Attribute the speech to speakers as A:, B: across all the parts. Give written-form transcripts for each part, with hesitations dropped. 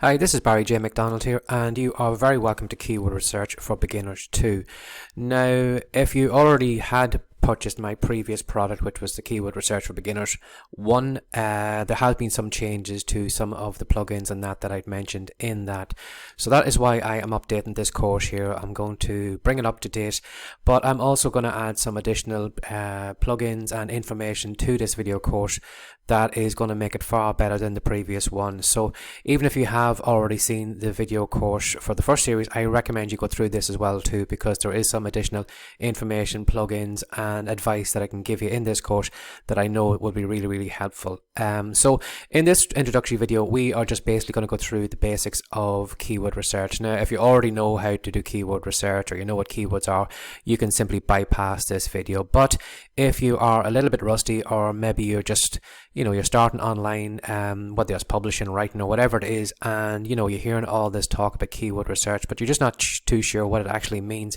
A: Hi, this is Barry J. McDonald here, and you are very welcome to Keyword Research for Beginners 2. Now, if you already had purchased my previous product, which was the Keyword Research for Beginners 1, there has been some changes to some of the plugins and that I'd mentioned in that. So that is why I am updating this course here. I'm going to bring it up to date, but I'm also going to add some additional plugins and information to this video course that is going to make it far better than the previous one. So even if you have already seen the video course for the first series, I recommend you go through this as well too, because there is some additional information, plugins and advice that I can give you in this course that I know will be really helpful. So in this introductory video, we are just basically going to go through the basics of keyword research. Now, if you already know how to do keyword research, or you know what keywords are, you can simply bypass this video. But if you are a little bit rusty, or maybe you're just you're starting online, whether it's publishing, writing, or whatever it is, and you're hearing all this talk about keyword research, but you're just not too sure what it actually means,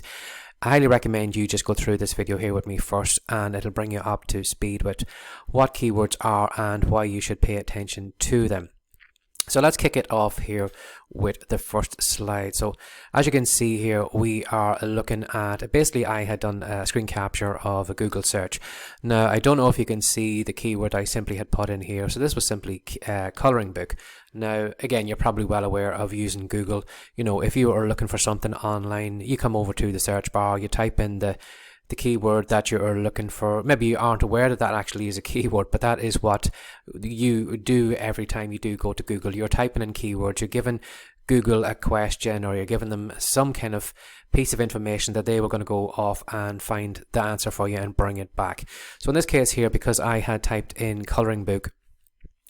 A: I highly recommend you just go through this video here with me first, and it'll bring you up to speed with what keywords are and why you should pay attention to them. So let's kick it off here with the first slide. So as you can see here, we are looking at, basically I had done a screen capture of a Google search. Now, I don't know if you can see the keyword I simply had put in here. So this was simply coloring book. Now, again, you're probably well aware of using Google. If you are looking for something online, you come over to the search bar, you type in the keyword that you're looking for. Maybe you aren't aware that actually is a keyword, but that is what you do every time you do go to Google. You're typing in keywords, you're giving Google a question, or you're giving them some kind of piece of information that they were going to go off and find the answer for you and bring it back. So in this case here, because I had typed in coloring book,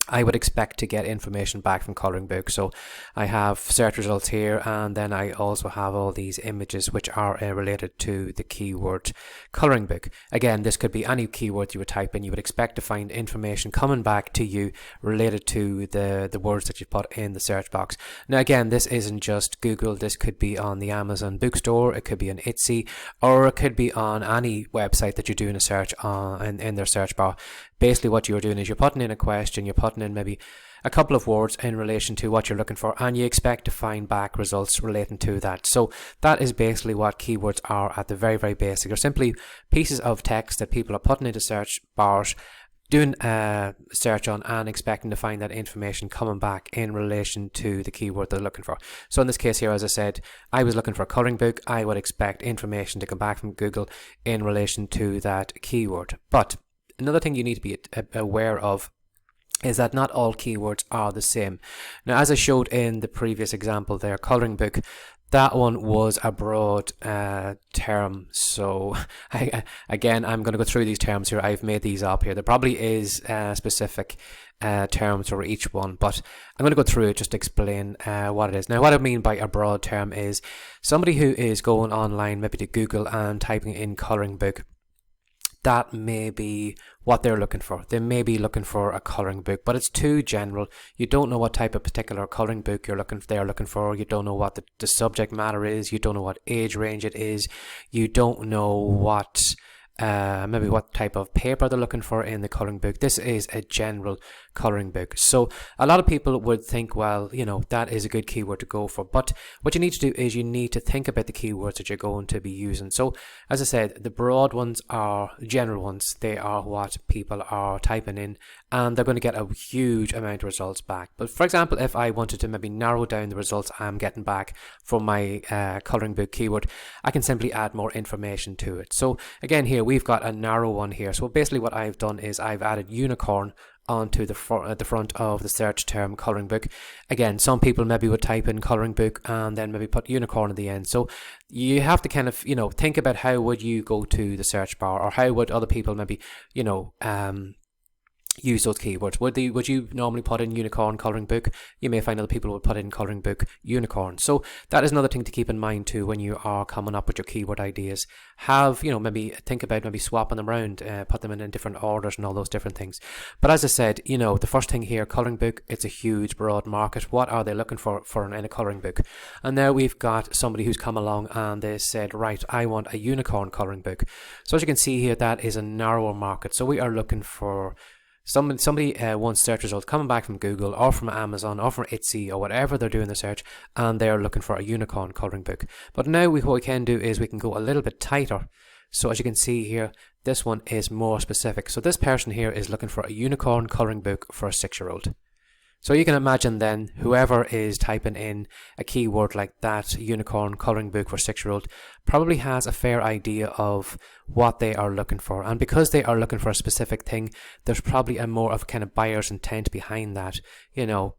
A: I would expect to get information back from coloring book. So I have search results here, and then I also have all these images which are related to the keyword coloring book. Again, this could be any keyword you would type in. You would expect to find information coming back to you related to the words that you put in the search box. Now again, this isn't just Google. This could be on the Amazon bookstore, it could be on Etsy, or it could be on any website that you're doing a search on in their search bar. Basically what you're doing is you're putting in a question, you're putting in maybe a couple of words in relation to what you're looking for, and you expect to find back results relating to that. So that is basically what keywords are at the very basic. They're simply pieces of text that people are putting into search bars, doing a search on, and expecting to find that information coming back in relation to the keyword they're looking for. So in this case here, as I said, I was looking for a coloring book. I would expect information to come back from Google in relation to that keyword. But another thing you need to be aware of is that not all keywords are the same. Now, as I showed in the previous example there, coloring book, that one was a broad term. So again, I'm going to go through these terms here. I've made these up here. There probably is specific terms for each one, but I'm going to go through it just to explain what it is. Now, what I mean by a broad term is somebody who is going online, maybe to Google, and typing in coloring book. That may be what they're looking for. They may be looking for a coloring book, but it's too general. You don't know what type of particular coloring book they're looking for. You don't know what the subject matter is. You don't know what age range it is. You don't know what maybe what type of paper they're looking for in the coloring book. This is a general coloring book. So a lot of people would think, well, that is a good keyword to go for. But what you need to do is you need to think about the keywords that you're going to be using. So as I said, the broad ones are general ones. They are what people are typing in, and they're going to get a huge amount of results back. But for example, if I wanted to maybe narrow down the results I'm getting back from my coloring book keyword, I can simply add more information to it. So again, here we've got a narrow one here. So basically what I've done is I've added unicorn onto the front of the search term coloring book. Again, some people maybe would type in coloring book and then maybe put unicorn at the end. So you have to kind of think about how would you go to the search bar, or how would other people maybe use those keywords. Would you normally put in unicorn coloring book? You may find other people would put in coloring book unicorn. So that is another thing to keep in mind too when you are coming up with your keyword ideas. Have maybe think about maybe swapping them around, put them in different orders and all those different things. But as I said, the first thing here, coloring book, it's a huge broad market. What are they looking for in a coloring book? And now we've got somebody who's come along and they said, right, I want a unicorn coloring book. So as you can see here, that is a narrower market. So we are looking for Somebody wants search results coming back from Google or from Amazon or from Etsy or whatever they're doing the search, and they're looking for a unicorn colouring book. But now what we can do is we can go a little bit tighter. So as you can see here, this one is more specific. So this person here is looking for a unicorn colouring book for a 6-year-old. So you can imagine then whoever is typing in a keyword like that, unicorn colouring book for 6-year-old, probably has a fair idea of what they are looking for. And because they are looking for a specific thing, there's probably a more of kind of buyer's intent behind that, you know.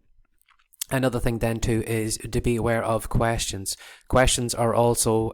A: Another thing then too is to be aware of questions. Questions are also,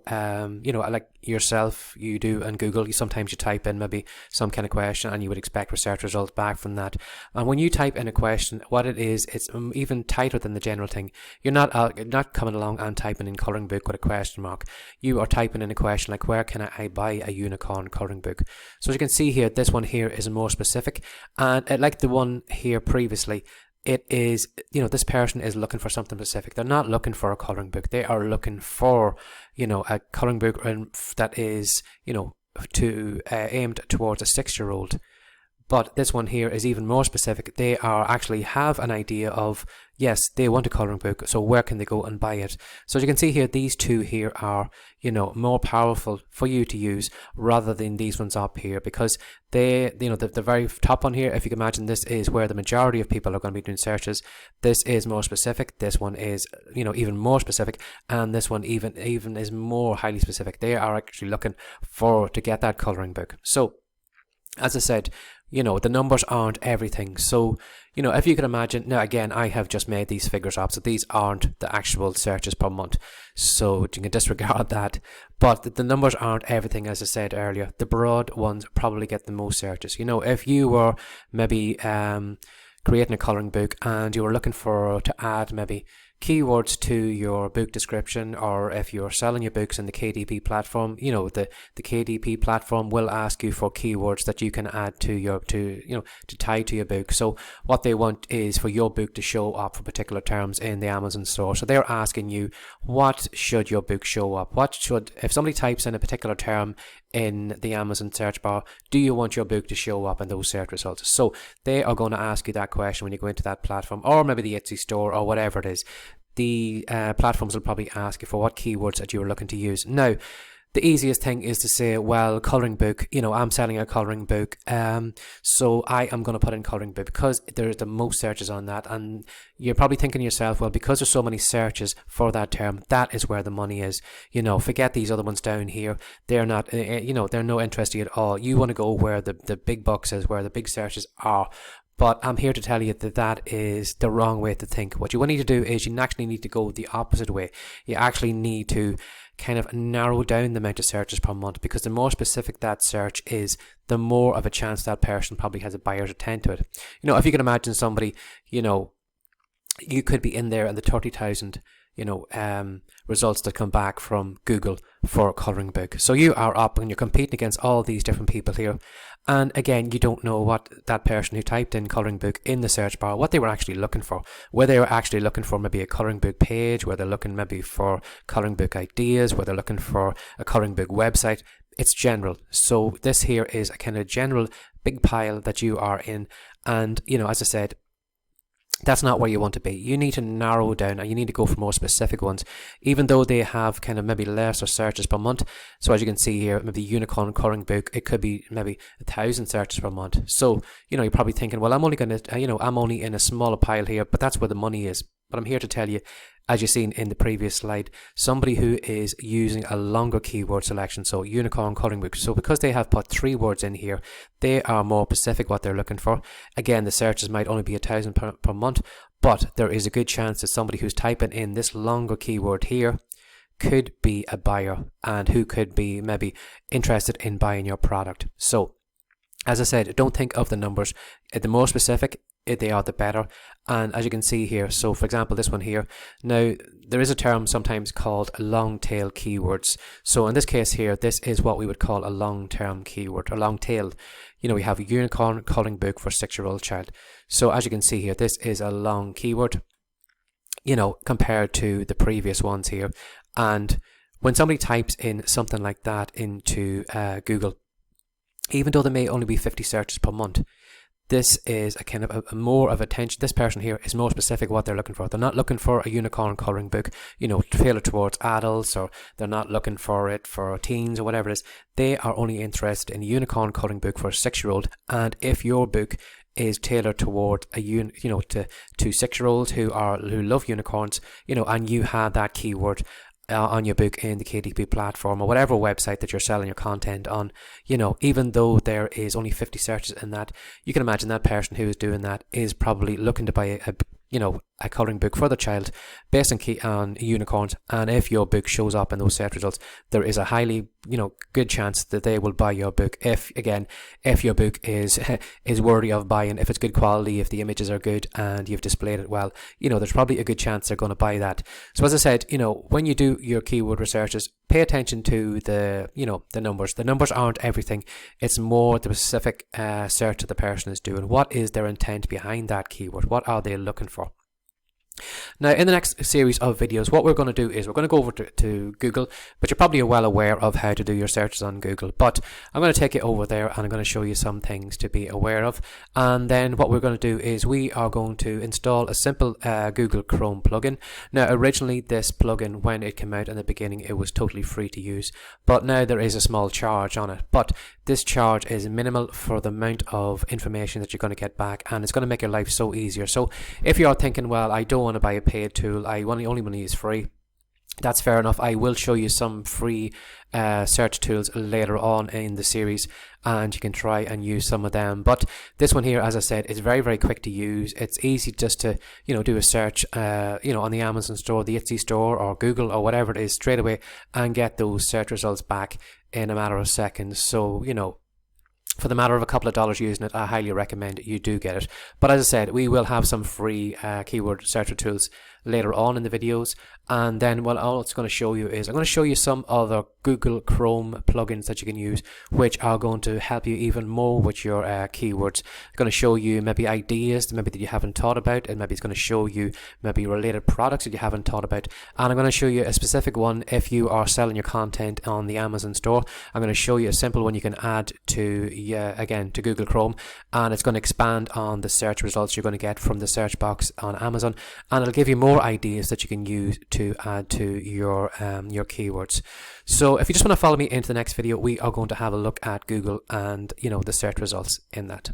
A: you know, like yourself, you do on Google, sometimes you type in maybe some kind of question and you would expect research results back from that. And when you type in a question, what it is, it's even tighter than the general thing. You're not coming along and typing in colouring book with a question mark. You are typing in a question like, where can I buy a unicorn colouring book? So as you can see here, this one here is more specific, and like the one here previously, it is, you know, this person is looking for something specific. They're not looking for a colouring book. They are looking for, you know, a colouring book that is, you know, aimed towards a 6-year-old. But this one here is even more specific. They are actually have an idea of, yes, they want a colouring book, so where can they go and buy it? So as you can see here, these two here are, you know, more powerful for you to use rather than these ones up here, because they, you know, the very top one here, if you can imagine, this is where the majority of people are going to be doing searches. This is more specific. This one is, you know, even more specific, and this one even is more highly specific. They are actually looking to get that colouring book. So as I said, you know, the numbers aren't everything. So, you know, if you can imagine, now again, I have just made these figures up, so these aren't the actual searches per month, so you can disregard that. But the numbers aren't everything, as I said earlier. The broad ones probably get the most searches. You know, if you were maybe creating a colouring book and you were looking to add maybe keywords to your book description, or if you're selling your books in the KDP platform, you know, the KDP platform will ask you for keywords that you can add to tie to your book. So what they want is for your book to show up for particular terms in the Amazon store. So they're asking you, what should your book show up? If somebody types in a particular term in the Amazon search bar, do you want your book to show up in those search results? So they are going to ask you that question when you go into that platform, or maybe the Etsy store, or whatever it is. The platforms will probably ask you for what keywords that you're looking to use. Now, the easiest thing is to say, well, colouring book, you know, I'm selling a colouring book, so I am going to put in colouring book because there's the most searches on that. And you're probably thinking to yourself, well, because there's so many searches for that term, that is where the money is. You know, forget these other ones down here. They're not, you know, they're no interest to you at all. You want to go where the big bucks is, where the big searches are. But I'm here to tell you that that is the wrong way to think. What you need to do is you actually need to go the opposite way. You actually need to kind of narrow down the amount of searches per month, because the more specific that search is, the more of a chance that person probably has a buyer to attend to it. You know, if you can imagine somebody, you know, you could be in there in the 30,000, you know, results that come back from Google for a colouring book. So you are up and you're competing against all these different people here. And again, you don't know what that person who typed in colouring book in the search bar, what they were actually looking for. Whether they were actually looking for maybe a colouring book page, where they're looking maybe for colouring book ideas, where they're looking for a colouring book website. It's general. So this here is a kind of general big pile that you are in. And, you know, as I said, that's not where you want to be. You need to narrow down, and you need to go for more specific ones, even though they have kind of maybe lesser searches per month. So as you can see here, maybe unicorn colouring book, it could be maybe 1,000 searches per month. So, you know, you're probably thinking, well, I'm only going to, you know, I'm only in a smaller pile here, but that's where the money is. But I'm here to tell you, as you've seen in the previous slide, somebody who is using a longer keyword selection, so unicorn colouring book. So because they have put 3 words in here, they are more specific what they're looking for. Again, the searches might only be 1,000 per month, but there is a good chance that somebody who's typing in this longer keyword here could be a buyer, and who could be maybe interested in buying your product. So as I said, don't think of the numbers. The more specific they are, the better. And as you can see here, so for example, this one here, now there is a term sometimes called long tail keywords. So in this case here, this is what we would call a long term keyword, or long tail. You know, we have a unicorn colouring book for 6-year-old child. So as you can see here, this is a long keyword, you know, compared to the previous ones here. And when somebody types in something like that into Google, even though there may only be 50 searches per month, this is a kind of a more of attention. This person here is more specific what they're looking for. They're not looking for a unicorn colouring book, you know, tailored towards adults, or they're not looking for it for teens or whatever it is. They are only interested in a unicorn colouring book for a 6-year-old. And if your book is tailored toward to 6-year-olds who love unicorns, you know, and you have that keyword on your book in the KDP platform or whatever website that you're selling your content on, you know, even though there is only 50 searches in that, you can imagine that person who is doing that is probably looking to buy a colouring book for the child based on unicorns. And if your book shows up in those search results, there is a highly good chance that they will buy your book if your book is worthy of buying, if it's good quality, if the images are good and you've displayed it well. There's probably a good chance they're going to buy that. So as I said, when you do your keyword researches, pay attention to the numbers. The numbers aren't everything. It's more the specific search that the person is doing. What is their intent behind that keyword? What are they looking for? Now, in the next series of videos, what we're going to do is we're going to go over to Google, but you're probably well aware of how to do your searches on Google. But I'm going to take it over there and I'm going to show you some things to be aware of. And then what we're going to do is we are going to install a simple Google Chrome plugin. Now, originally this plugin, when it came out in the beginning, it was totally free to use, but now there is a small charge on it. But this charge is minimal for the amount of information that you're going to get back, and it's going to make your life so easier. So if you're thinking, well, I don't want to buy a paid tool, I only want to use free, that's fair enough. I will show you some free search tools later on in the series, and you can try and use some of them. But this one here, as I said, is very, very quick to use. It's easy just to do a search on the Amazon store, the Etsy store, or Google, or whatever it is, straight away, and get those search results back in a matter of seconds. So for the matter of a couple of dollars using it, I highly recommend you do get it. But as I said, we will have some free keyword searcher tools later on in the videos. And then what I'm also going to show you is I'm going to show you some other Google Chrome plugins that you can use, which are going to help you even more with your keywords. I'm going to show you maybe ideas maybe that you haven't thought about, and maybe it's going to show you maybe related products that you haven't thought about. And I'm going to show you a specific one if you are selling your content on the Amazon store. I'm going to show you a simple one you can add to Google Chrome, and it's going to expand on the search results you're going to get from the search box on Amazon, and it'll give you more ideas that you can use to add to your keywords. So if you just want to follow me into the next video, we are going to have a look at Google and the search results in that.